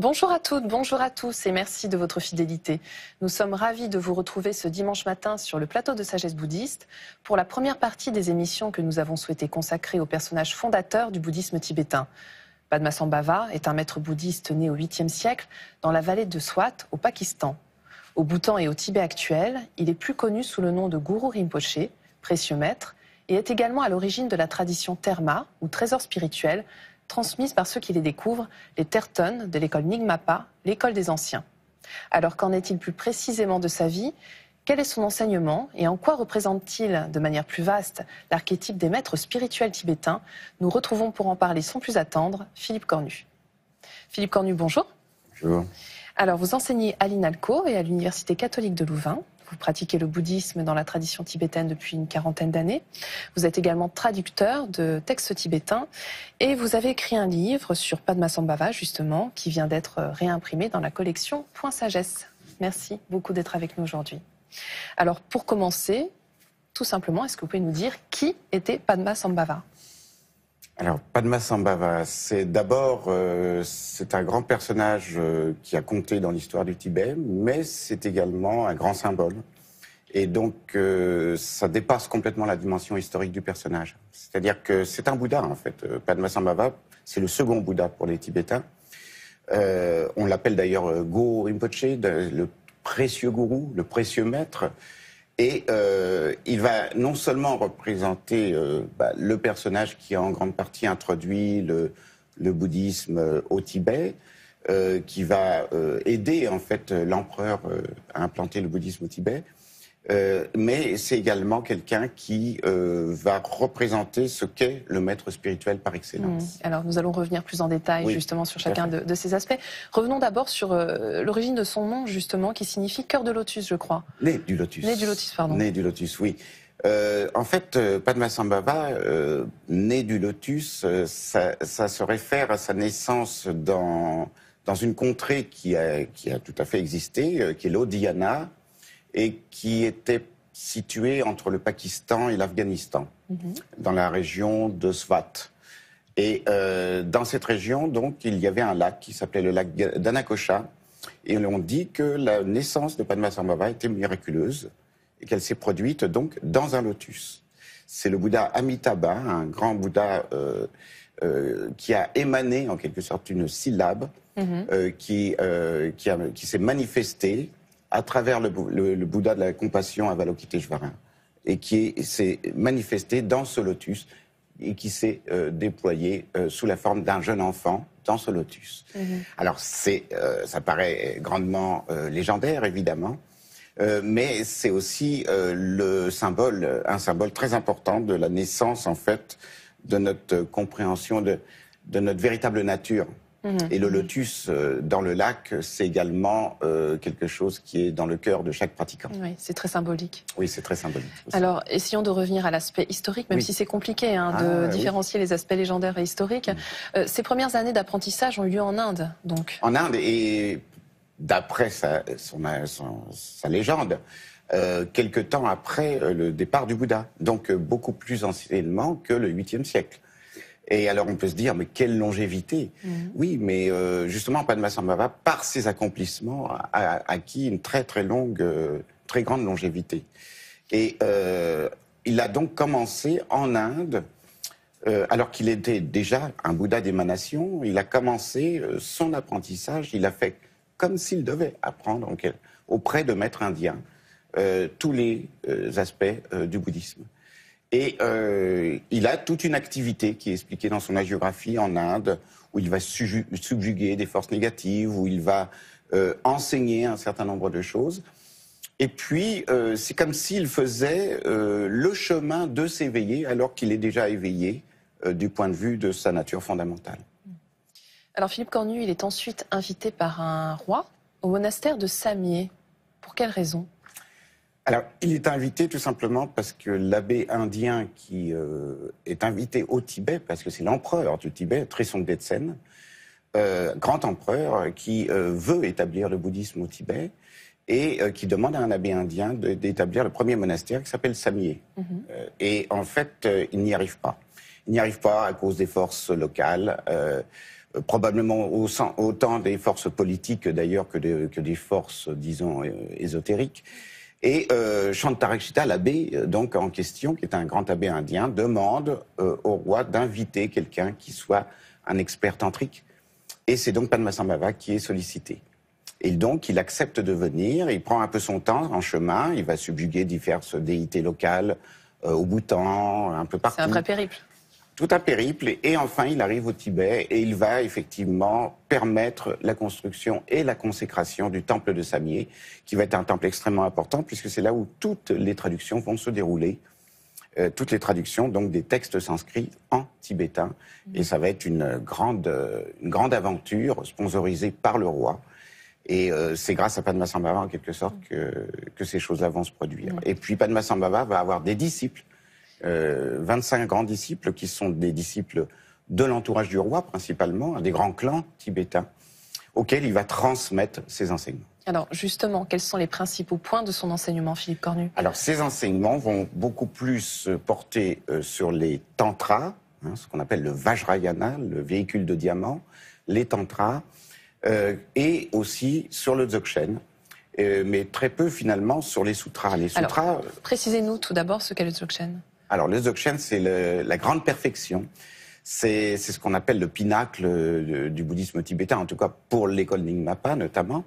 Bonjour à toutes, bonjour à tous et merci de votre fidélité. Nous sommes ravis de vous retrouver ce dimanche matin sur le plateau de Sagesse Bouddhiste pour la première partie des émissions que nous avons souhaité consacrer au personnage fondateur du bouddhisme tibétain. Padmasambhava est un maître bouddhiste né au 8e siècle dans la vallée de Swat au Pakistan. Au Bhoutan et au Tibet actuel, il est plus connu sous le nom de Guru Rinpoché, précieux maître, et est également à l'origine de la tradition Terma, ou trésor spirituel, transmise par ceux qui les découvrent, les Terton de l'école Nyingmapa, l'école des anciens. Alors qu'en est-il plus précisément de sa vie? Quel est son enseignement et en quoi représente-t-il de manière plus vaste l'archétype des maîtres spirituels tibétains? Nous retrouvons pour en parler sans plus attendre Philippe Cornu. Philippe Cornu, bonjour. Bonjour. Alors vous enseignez à l'INALCO et à l'Université catholique de Louvain. Vous pratiquez le bouddhisme dans la tradition tibétaine depuis une quarantaine d'années. Vous êtes également traducteur de textes tibétains et vous avez écrit un livre sur Padmasambhava, justement, qui vient d'être réimprimé dans la collection Point Sagesse. Merci beaucoup d'être avec nous aujourd'hui. Alors, pour commencer, tout simplement, est-ce que vous pouvez nous dire qui était Padmasambhava? Alors, Padmasambhava, c'est d'abord c'est un grand personnage qui a compté dans l'histoire du Tibet, mais c'est également un grand symbole. Et donc, ça dépasse complètement la dimension historique du personnage. C'est-à-dire que c'est un Bouddha, en fait. Padmasambhava, c'est le second Bouddha pour les Tibétains. On l'appelle d'ailleurs Go Rinpoche, le précieux gourou, le précieux maître. Et il va non seulement représenter le personnage qui a en grande partie introduit le bouddhisme au Tibet, qui va aider en fait l'empereur à implanter le bouddhisme au Tibet, mais c'est également quelqu'un qui va représenter ce qu'est le maître spirituel par excellence. Alors nous allons revenir plus en détail justement sur chacun de ces aspects. Revenons d'abord sur l'origine de son nom justement, qui signifie cœur de lotus, je crois. Né du lotus. Né du lotus, pardon. Né du lotus, oui. En fait, Padmasambhava, né du lotus, ça se réfère à sa naissance dans une contrée qui a tout à fait existé, qui est l'Odhyana, et qui était située entre le Pakistan et l'Afghanistan, dans la région de Swat. Et dans cette région, donc, il y avait un lac qui s'appelait le lac d'Anakosha, et on dit que la naissance de Padmasambhava était miraculeuse, et qu'elle s'est produite donc dans un lotus. C'est le Bouddha Amitabha, un grand Bouddha qui a émané en quelque sorte une syllabe qui s'est manifestée à travers le Bouddha de la compassion Avalokiteshvara, et qui s'est manifesté dans ce lotus et qui s'est déployé sous la forme d'un jeune enfant dans ce lotus. Alors ça paraît grandement légendaire évidemment, mais c'est aussi un symbole très important de la naissance en fait de notre compréhension de notre véritable nature. Et le lotus dans le lac, c'est également quelque chose qui est dans le cœur de chaque pratiquant. Oui, c'est très symbolique. Oui, c'est très symbolique aussi. Alors, essayons de revenir à l'aspect historique, même si c'est compliqué de différencier les aspects légendaires et historiques. Ces premières années d'apprentissage ont eu lieu en Inde, donc. En Inde, et d'après sa légende, quelque temps après le départ du Bouddha, donc beaucoup plus anciennement que le 8e siècle. Et alors on peut se dire, mais quelle longévité! Oui, mais justement, Padmasambhava, par ses accomplissements, a acquis une très très grande longévité. Et il a donc commencé en Inde, alors qu'il était déjà un Bouddha d'émanation, il a commencé son apprentissage, il a fait comme s'il devait apprendre auprès de maîtres indiens tous les aspects du bouddhisme. Et il a toute une activité qui est expliquée dans son hagiographie en Inde, où il va subjuguer des forces négatives, où il va enseigner un certain nombre de choses. Et puis, c'est comme s'il faisait le chemin de s'éveiller, alors qu'il est déjà éveillé du point de vue de sa nature fondamentale. Alors Philippe Cornu, il est ensuite invité par un roi au monastère de Samye. Pour quelle raison ? Alors, il est invité tout simplement parce que l'abbé indien qui est invité au Tibet, parce que c'est l'empereur du Tibet, Trisong Detsen, grand empereur, qui veut établir le bouddhisme au Tibet et qui demande à un abbé indien d'établir le premier monastère qui s'appelle Samye. Et en fait, il n'y arrive pas. Il n'y arrive pas à cause des forces locales. probablement autant des forces politiques d'ailleurs que des forces, disons, ésotériques. Et Shantarakshita, l'abbé donc en question, qui est un grand abbé indien, demande au roi d'inviter quelqu'un qui soit un expert tantrique. Et c'est donc Padmasambhava qui est sollicité. Et donc, il accepte de venir, il prend un peu son temps en chemin, il va subjuguer diverses déités locales au Bhoutan, un peu partout. C'est un vrai périple. Tout un périple, et enfin, il arrive au Tibet et il va effectivement permettre la construction et la consécration du temple de Samye, qui va être un temple extrêmement important, puisque c'est là où toutes les traductions vont se dérouler. Toutes les traductions donc des textes sanscrits en tibétain. Et ça va être une grande aventure sponsorisée par le roi. Et c'est grâce à Padmasambhava, en quelque sorte, que ces choses-là vont se produire. Et puis Padmasambhava va avoir des disciples, 25 grands disciples, qui sont des disciples de l'entourage du roi, principalement, des grands clans tibétains, auxquels il va transmettre ses enseignements. Alors justement, quels sont les principaux points de son enseignement, Philippe Cornu? Alors ces enseignements vont beaucoup plus porter sur les tantras, ce qu'on appelle le Vajrayana, le véhicule de diamant, les tantras, et aussi sur le Dzogchen, mais très peu finalement sur les sutras. Les sutras. Alors, précisez-nous tout d'abord ce qu'est le Dzogchen. Alors le Dzogchen, c'est la grande perfection. C'est ce qu'on appelle le pinacle du bouddhisme tibétain, en tout cas pour l'école Nyingmapa notamment.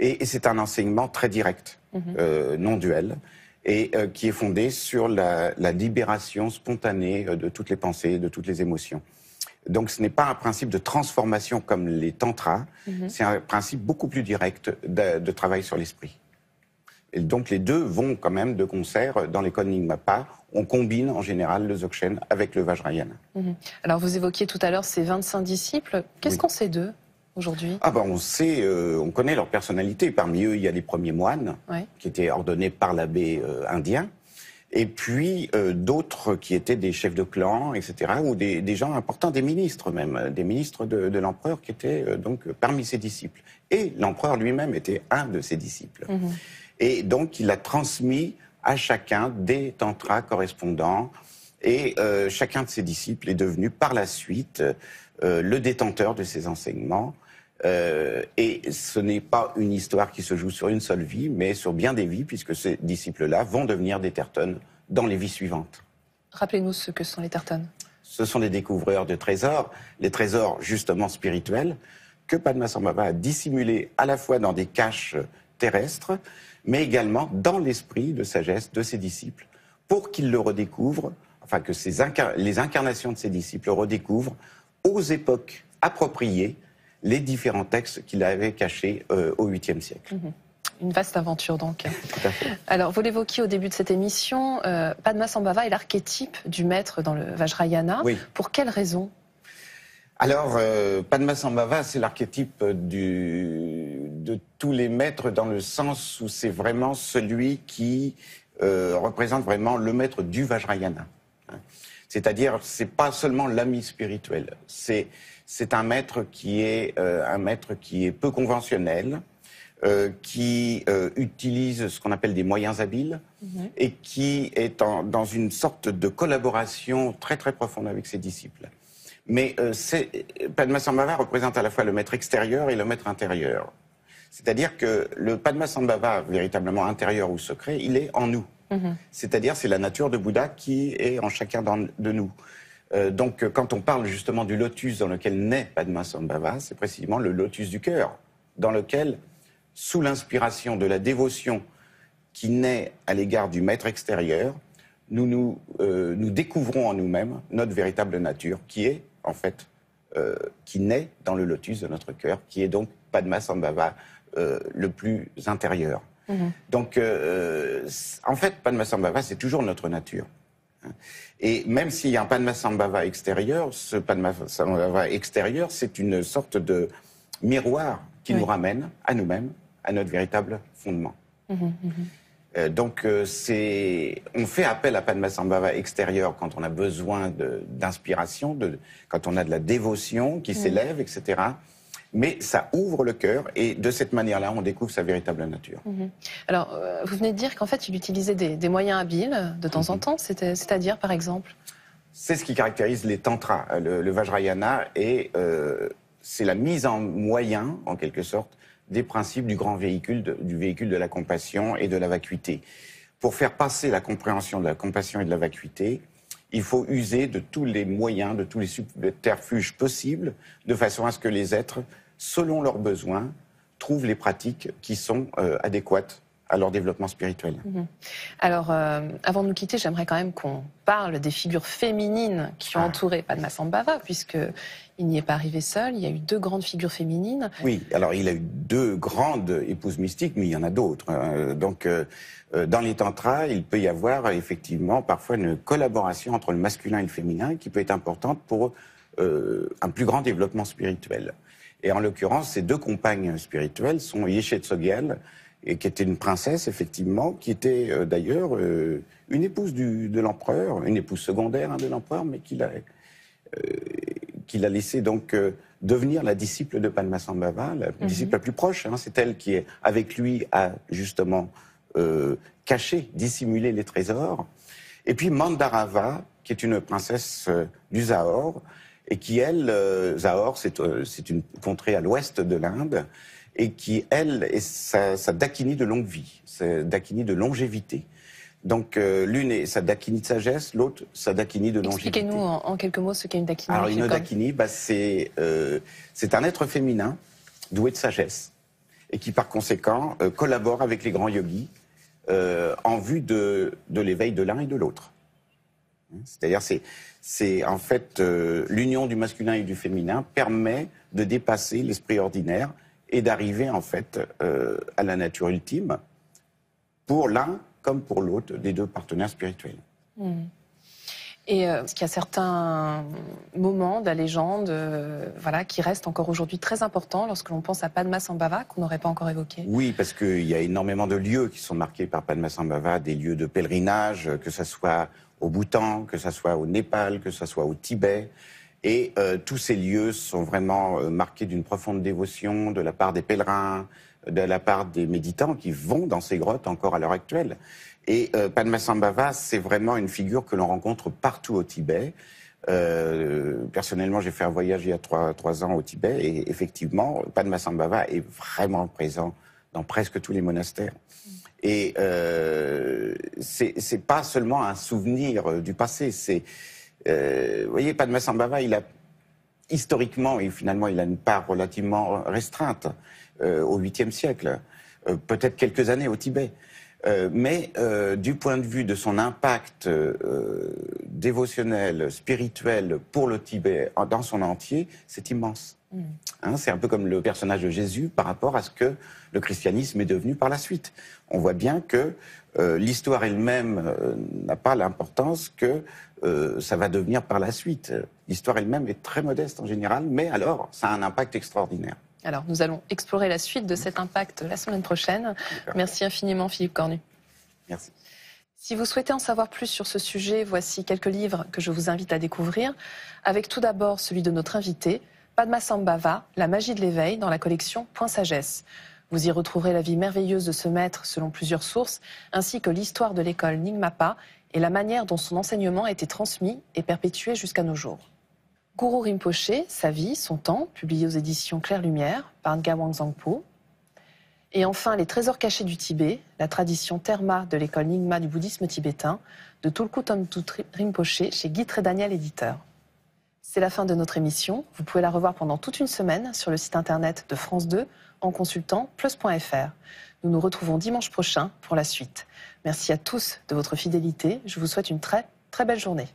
Et c'est un enseignement très direct, non duel, et qui est fondé sur la libération spontanée de toutes les pensées, de toutes les émotions. Donc ce n'est pas un principe de transformation comme les tantras, c'est un principe beaucoup plus direct de travail sur l'esprit. Et donc les deux vont quand même de concert dans l'école Nyingmapa. On combine en général le Dzogchen avec le Vajrayana. Alors vous évoquiez tout à l'heure ces 25 disciples. Qu'est-ce qu'on sait d'eux aujourd'hui? On connaît leur personnalité. Parmi eux, il y a les premiers moines qui étaient ordonnés par l'abbé indien. Et puis d'autres qui étaient des chefs de clan, etc., ou des gens importants, des ministres même, des ministres de l'empereur qui étaient donc parmi ses disciples. Et l'empereur lui-même était un de ses disciples. Et donc il a transmis à chacun des tantras correspondants, et chacun de ses disciples est devenu par la suite le détenteur de ses enseignements. Et ce n'est pas une histoire qui se joue sur une seule vie, mais sur bien des vies, puisque ces disciples-là vont devenir des tertones dans les vies suivantes. Rappelez-nous ce que sont les tertones. Ce sont des découvreurs de trésors, les trésors justement spirituels, que Padmasambhava a dissimulés à la fois dans des caches terrestres, mais également dans l'esprit de sagesse de ses disciples, pour qu'ils le redécouvrent, enfin que les incarnations de ses disciples redécouvrent aux époques appropriées les différents textes qu'il avait cachés au 8e siècle. Une vaste aventure donc. Tout à fait. Alors vous l'évoquiez au début de cette émission, Padmasambhava est l'archétype du maître dans le Vajrayana. Oui. Pour quelle raison? Alors, Padmasambhava, c'est l'archétype de tous les maîtres dans le sens où c'est vraiment celui qui représente vraiment le maître du Vajrayana. C'est-à-dire, c'est pas seulement l'ami spirituel, c'est un maître qui est peu conventionnel, qui utilise ce qu'on appelle des moyens habiles et qui est dans une sorte de collaboration très très profonde avec ses disciples. Mais Padmasambhava représente à la fois le maître extérieur et le maître intérieur. C'est-à-dire que le Padmasambhava, véritablement intérieur ou secret, il est en nous. C'est-à-dire c'est la nature de Bouddha qui est en chacun de nous. Donc quand on parle justement du lotus dans lequel naît Padmasambhava, c'est précisément le lotus du cœur, dans lequel, sous l'inspiration de la dévotion qui naît à l'égard du maître extérieur, nous découvrons en nous-mêmes notre véritable nature, qui est en fait, qui naît dans le lotus de notre cœur, qui est donc Padmasambhava le plus intérieur. Donc, en fait, Padmasambhava, c'est toujours notre nature. Et même s'il y a un Padmasambhava extérieur, ce Padmasambhava extérieur, c'est une sorte de miroir qui nous ramène à nous-mêmes, à notre véritable fondement. Donc, on fait appel à Padmasambhava extérieur quand on a besoin d'inspiration, quand on a de la dévotion qui s'élève, etc. Mais ça ouvre le cœur et de cette manière-là, on découvre sa véritable nature. Alors, vous venez de dire qu'en fait, il utilisait des moyens habiles de temps en temps, c'est-à-dire, par exemple? C'est ce qui caractérise les tantras. Le Vajrayana est c'est la mise en moyen, en quelque sorte, des principes du grand véhicule, du véhicule de la compassion et de la vacuité. Pour faire passer la compréhension de la compassion et de la vacuité, il faut user de tous les moyens, de tous les subterfuges possibles, de façon à ce que les êtres, selon leurs besoins, trouvent les pratiques qui sont adéquates à leur développement spirituel. Alors, avant de nous quitter, j'aimerais quand même qu'on parle des figures féminines qui ont entouré Padmasambhava, puisqu'il n'y est pas arrivé seul. Il y a eu 2 grandes figures féminines. Oui, alors il a eu 2 grandes épouses mystiques, mais il y en a d'autres. Dans les tantras, il peut y avoir effectivement parfois une collaboration entre le masculin et le féminin qui peut être importante pour un plus grand développement spirituel. Et en l'occurrence, ces 2 compagnes spirituelles sont Yeshe Tsogyal, et qui était une princesse, effectivement, qui était d'ailleurs une épouse de l'empereur, une épouse secondaire de l'empereur, mais qu'il a laissé donc devenir la disciple de Padmasambhava, la disciple la plus proche. C'est elle qui, avec lui, a justement caché, dissimulé les trésors. Et puis Mandarava, qui est une princesse du Zahor, et qui, elle, Zahor, c'est une contrée à l'ouest de l'Inde, et qui, elle, est sa dakini de longue vie, sa dakini de longévité. Donc, l'une est sa dakini de sagesse, l'autre sa dakini de longévité. Expliquez-nous en quelques mots ce qu'est une dakini. Alors, une dakini, c'est un être féminin doué de sagesse et qui, par conséquent, collabore avec les grands yogis en vue de l'éveil de l'un et de l'autre. C'est-à-dire, c'est en fait l'union du masculin et du féminin permet de dépasser l'esprit ordinaire et d'arriver en fait à la nature ultime pour l'un comme pour l'autre des 2 partenaires spirituels. Et est-ce qu'il y a certains moments de la légende qui restent encore aujourd'hui très importants lorsque l'on pense à Padmasambhava qu'on n'aurait pas encore évoqué? Oui, parce qu'il y a énormément de lieux qui sont marqués par Padmasambhava, des lieux de pèlerinage, que ce soit au Bhoutan, que ce soit au Népal, que ce soit au Tibet. Et tous ces lieux sont vraiment marqués d'une profonde dévotion de la part des pèlerins, de la part des méditants qui vont dans ces grottes encore à l'heure actuelle. Et Padmasambhava, c'est vraiment une figure que l'on rencontre partout au Tibet. Personnellement, j'ai fait un voyage il y a 3 ans au Tibet et effectivement, Padmasambhava est vraiment présent dans presque tous les monastères. Et c'est pas seulement un souvenir du passé, vous voyez, Padmasambhava, historiquement, et finalement, il a une part relativement restreinte au 8e siècle, peut-être quelques années au Tibet. Mais du point de vue de son impact dévotionnel, spirituel pour le Tibet dans son entier, c'est immense. C'est un peu comme le personnage de Jésus par rapport à ce que le christianisme est devenu par la suite. On voit bien que l'histoire elle-même n'a pas l'importance que ça va devenir par la suite. L'histoire elle-même est très modeste en général, mais alors ça a un impact extraordinaire. Alors nous allons explorer la suite de cet impact la semaine prochaine. Merci infiniment Philippe Cornu. Merci. Si vous souhaitez en savoir plus sur ce sujet, voici quelques livres que je vous invite à découvrir, avec tout d'abord celui de notre invité, Padmasambhava, la magie de l'éveil, dans la collection Point Sagesse. Vous y retrouverez la vie merveilleuse de ce maître selon plusieurs sources, ainsi que l'histoire de l'école Nyingmapa et la manière dont son enseignement a été transmis et perpétué jusqu'à nos jours. Guru Rinpoche, sa vie, son temps, publié aux éditions Claire Lumière par Ngawang Zangpo. Et enfin, Les trésors cachés du Tibet, la tradition Terma de l'école Nyingma du bouddhisme tibétain, de Tulku Thonmtu Rinpoche chez Guy Trédaniel éditeur. C'est la fin de notre émission. Vous pouvez la revoir pendant toute une semaine sur le site internet de France 2 en consultant plus.fr. Nous nous retrouvons dimanche prochain pour la suite. Merci à tous de votre fidélité. Je vous souhaite une très, très belle journée.